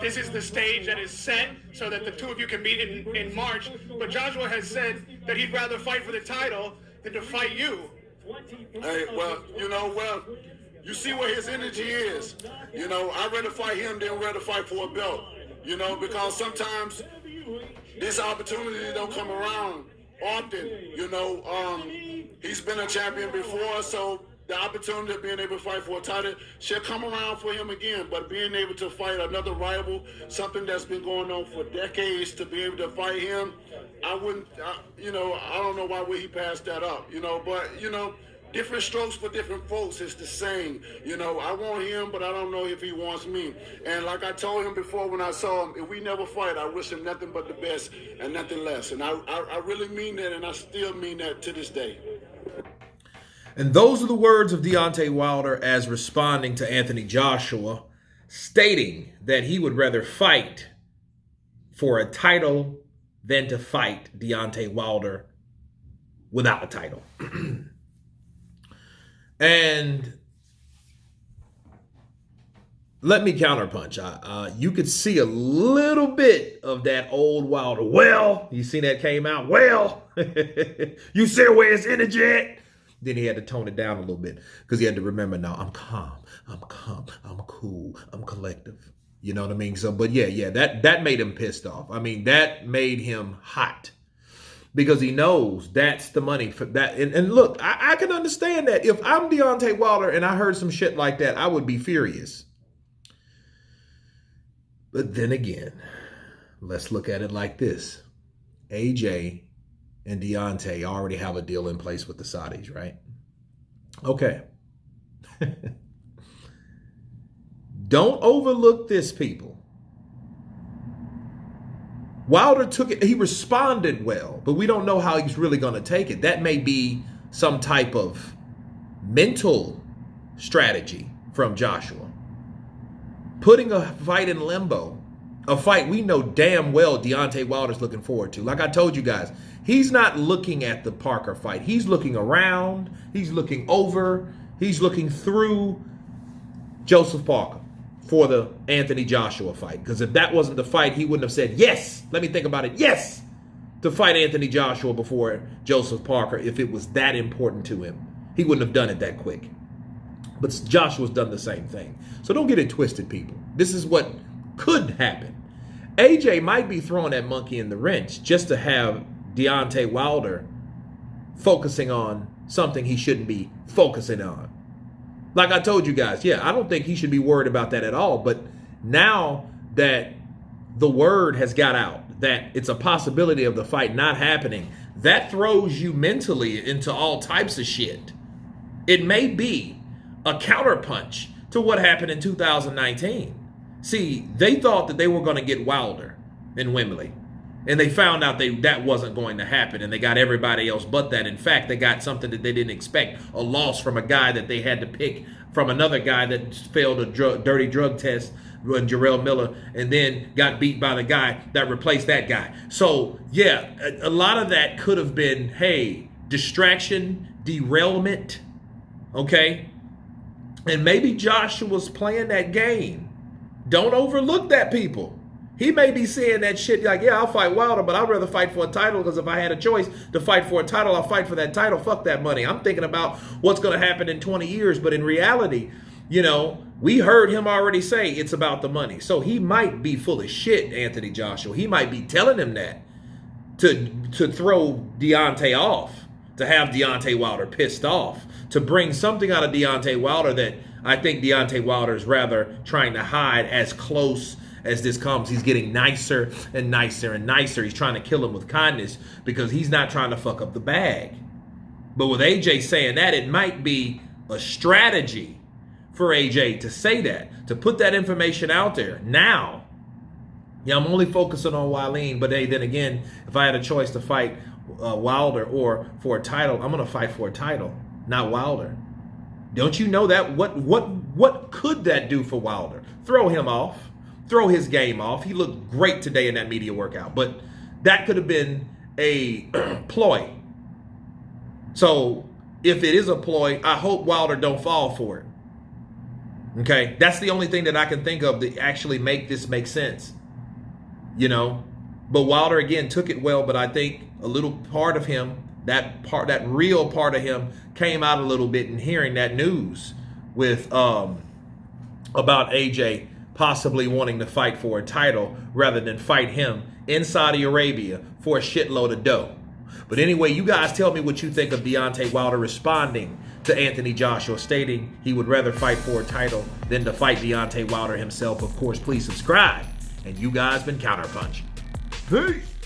this is the stage that is set so that the two of you can meet in March. But Joshua has said that he'd rather fight for the title than to fight you. Hey, well, you see where his energy is. I'd rather fight him than rather fight for a belt. Because sometimes this opportunity don't come around often. He's been a champion before, so the opportunity of being able to fight for a title should come around for him again. But being able to fight another rival, something that's been going on for decades, to be able to fight him, I don't know why would he pass that up, but, different strokes for different folks is the same. I want him, but I don't know if he wants me. And like I told him before when I saw him, if we never fight, I wish him nothing but the best and nothing less. And I really mean that, and I still mean that to this day. And those are the words of Deontay Wilder as responding to Anthony Joshua, stating that he would rather fight for a title than to fight Deontay Wilder without a title. And let me counterpunch. You could see a little bit of that old Wilder. Well, you see that came out? Well, you see where his energy at? Then he had to tone it down a little bit because he had to remember, now I'm calm, I'm cool, I'm collective. You know what I mean? So, but yeah, that made him pissed off. I mean, that made him hot because he knows that's the money for that. And look, I can understand that. If I'm Deontay Wilder and I heard some shit like that, I would be furious. But then again, let's look at it like this. AJ and Deontay already have a deal in place with the Saudis, right? Okay. Don't overlook this, people. Wilder took it, he responded well, but we don't know how he's really going to take it. That may be some type of mental strategy from Joshua. Putting a fight in limbo, a fight we know damn well Deontay Wilder's looking forward to. Like I told you guys, he's not looking at the Parker fight. He's looking around, he's looking over, he's looking through Joseph Parker for the Anthony Joshua fight. Because if that wasn't the fight, he wouldn't have said, yes, let me think about it, yes, to fight Anthony Joshua before Joseph Parker if it was that important to him. He wouldn't have done it that quick. But Joshua's done the same thing. So don't get it twisted, people. This is what could happen. AJ might be throwing that monkey in the wrench just to have Deontay Wilder focusing on something he shouldn't be focusing on. Like I told you guys, I don't think he should be worried about that at all. But now that the word has got out that it's a possibility of the fight not happening, that throws you mentally into all types of shit. It may be a counterpunch to what happened in 2019. See, they thought that they were going to get Wilder in Wembley. And they found out that wasn't going to happen. And they got everybody else but that. In fact, they got something that they didn't expect. A loss from a guy that they had to pick from another guy that failed a dirty drug test, Jarrell Miller, and then got beat by the guy that replaced that guy. So, a lot of that could have been, hey, distraction, derailment, okay? And maybe Joshua's playing that game. Don't overlook that, people. He may be saying that shit like, I'll fight Wilder, but I'd rather fight for a title because if I had a choice to fight for a title, I'll fight for that title. Fuck that money. I'm thinking about what's going to happen in 20 years. But in reality, we heard him already say it's about the money. So he might be full of shit, Anthony Joshua. He might be telling him that to throw Deontay off, to have Deontay Wilder pissed off, to bring something out of Deontay Wilder that I think Deontay Wilder is rather trying to hide as close as this comes. He's getting nicer and nicer and nicer. He's trying to kill him with kindness because he's not trying to fuck up the bag. But with AJ saying that, it might be a strategy for AJ to say that, to put that information out there. Now, I'm only focusing on Wileen, but hey, then again, if I had a choice to fight Wilder or for a title, I'm going to fight for a title, not Wilder. Don't you know that? What could that do for Wilder? Throw him off. Throw his game off. He looked great today in that media workout, but that could have been a ploy. So if it is a ploy, I hope Wilder don't fall for it. Okay, that's the only thing that I can think of to actually make this make sense. You know, but Wilder again took it well, but I think a little part of him, that real part of him, came out a little bit in hearing that news with about AJ possibly wanting to fight for a title rather than fight him in Saudi Arabia for a shitload of dough. But anyway, you guys tell me what you think of Deontay Wilder responding to Anthony Joshua, stating he would rather fight for a title than to fight Deontay Wilder himself. Of course, please subscribe. And you guys been Counterpunch. Peace.